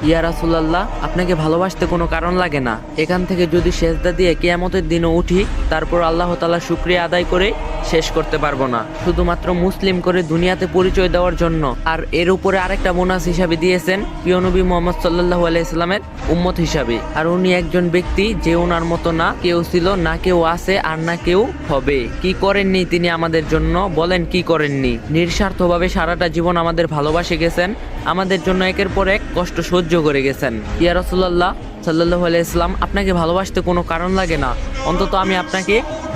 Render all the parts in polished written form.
ইয়া রাসূলুল্লাহ, আপনাকে ভালোবাসতে কোনো কারণ লাগে না। এখান থেকে যদি সেজদা দিয়ে কিয়ামতের দিনও উঠি, তারপর আল্লাহ তাআলা শুকরিয়া আদায় করে শেষ করতে পারবো না, শুধুমাত্র মুসলিম করে দুনিয়াতে পরিচয় দেওয়ার জন্য। আর এর উপরে আরেকটা বোনাস হিসাবে দিয়েছেন প্রিয় নবী মুহাম্মদ সাল্লাল্লাহু আলাইহি সাল্লামের উম্মত হিসাবে। আর উনি একজন ব্যক্তি যে ওনার মতো না কেউ ছিল, না কেউ আছে, আর না কেউ হবে। কি করেননি তিনি আমাদের জন্য, বলেন কি করেননি? নিঃস্বার্থভাবে সারাটা জীবন আমাদের ভালোবাসে গেছেন, আমাদের জন্য একের পর এক কষ্ট সহ্য করে গেছেন। ইয়া রাসূলুল্লাহ সাল্লাল্লাহু আলাইহি সাল্লাম, আপনাকে ভালোবাসতে কোনো কারণ লাগে না, অন্তত আমি আপনাকে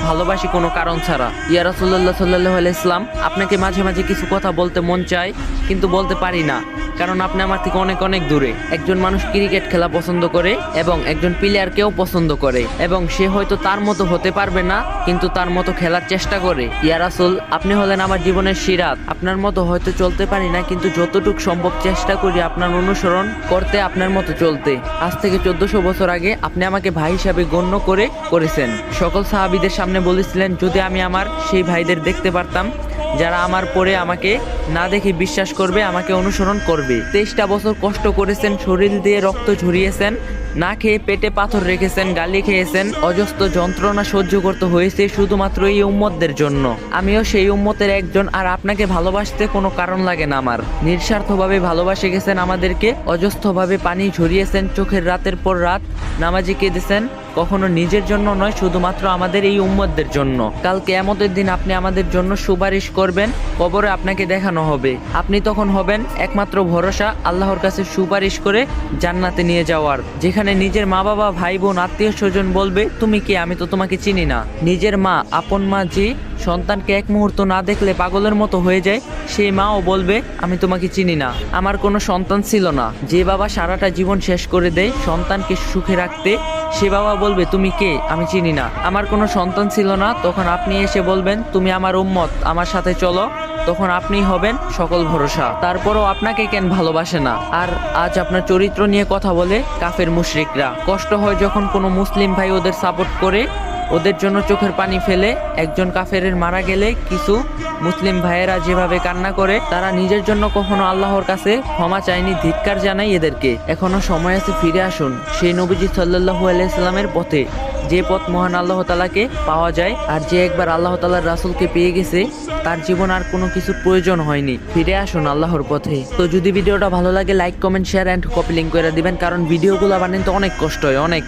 ভালোবাসি কোনো কারণ ছাড়া। ইয়া রাসূলুল্লাহ সাল্লাল্লাহু আলাইহি সাল্লাম, আপনাকে মাঝে মাঝে কিছু কথা বলতে মন চায়, কিন্তু বলতে পারি না, কারণ আপনি আমার থেকে অনেক অনেক দূরে। একজন মানুষ ক্রিকেট খেলা পছন্দ করে এবং একজন প্লেয়ারকেও পছন্দ করে, এবং সে হয়তো তার মতো হতে পারবে না, কিন্তু তার মতো খেলার চেষ্টা করে। ইয়া রাসূল, আপনি হলেন আমার জীবনের সিরাত। আপনার মতো হয়তো চলতে পারি না, কিন্তু যতটুকু সম্ভব চেষ্টা করি আপনার অনুসরণ করতে, আপনার মতো চলতে। আজ থেকে 1400 বছর আগে আপনি আমাকে ভাই হিসাবে গণ্য করেছেন। সকল সাহাবীদের সামনে বলেছিলেন, যদি আমি আমার সেই ভাইদের দেখতে পারতাম যারা আমার পরে আমাকে না দেখে বিশ্বাস করবে, আমাকে অনুসরণ করবে। 23টা বছর কষ্ট করেছেন, শরীর দিয়ে রক্ত ঝরিয়েছেন, না খেয়ে পেটে পাথর রেখেছেন, গালি খেয়েছেন, অজস্র যন্ত্রণা সহ্য করতে হয়েছে শুধুমাত্র এই উম্মতদের জন্য। আমিও সেই উম্মতের একজন, আর আপনাকে ভালোবাসতে কোনো কারণ লাগে না আমার। নিঃস্বার্থভাবে ভালোবাসে গেছেন আমাদেরকে, অজস্রভাবে পানি ঝরিয়েছেন, চোখের রাতের পর রাত নামাজে কেঁদেছেন, কখনো নিজের জন্য নয়, শুধুমাত্র আমাদের এই উম্মতদের জন্য। কাল কিয়ামতের দিন আপনি আমাদের জন্য সুপারিশ করবেন, কবরে আপনাকে দেখানো হবে, আপনি তখন হবেন একমাত্র ভরসা আল্লাহর কাছে সুপারিশ করে জান্নাতে নিয়ে যাওয়ার, যেখানে নিজের মা বাবা ভাই বোন আত্মীয় স্বজন বলবে, তুমি কে, আমি তো তোমাকে চিনি না। নিজের মা, আপন মা যে সন্তানকে এক মুহূর্ত না দেখলে পাগলের মতো হয়ে যায়, সেই মাও বলবে, আমি তোমাকে চিনি না, আমার কোনো সন্তান ছিল না। যে বাবা সারাটা জীবন শেষ করে দেয় সন্তানকে সুখে রাখতে, সে বাবা বলবে, তুমি কে, আমি চিনি না, আমার কোনো সন্তান ছিল না। তখন আপনি এসে বলবেন, তুমি আমার উম্মত, আমার সাথে চলো, তখন আপনি হবেন সকল ভরসা। তারপরও আপনাকে কেন ভালোবাসে না? আর আজ আপনার চরিত্র নিয়ে কথা বলে কাফের মুশরিকরা। কষ্ট হয় যখন কোনো মুসলিম ভাই ওদের সাপোর্ট করে, ওদের জন্য চোখের পানি ফেলে। একজন কাফেরের মারা গেলে কিছু মুসলিম ভাইয়েরা যেভাবে কান্না করে, তারা নিজের জন্য কখনো আল্লাহর কাছে ক্ষমা চায়নি। ধিক্কার জানাই এদেরকে। এখনো সময় আছে, ফিরে আসুন সেই নবীজি সাল্লাল্লাহু আলাইহি সাল্লামের পথে, যে পথ মহান আল্লাহ তাআলাকে পাওয়া যায়। আর যে একবার আল্লাহ তাআলার রাসূলকে পেয়ে গেছে, তার জীবন আর কোনো কিছুর প্রয়োজন হয়নি। ফিরে আসুন আল্লাহর পথে। তো যদি ভিডিওটা ভালো লাগে, like comment share and copy link করে দিবেন, কারণ ভিডিওগুলো বানাতে অনেক কষ্ট হয়, অনেক।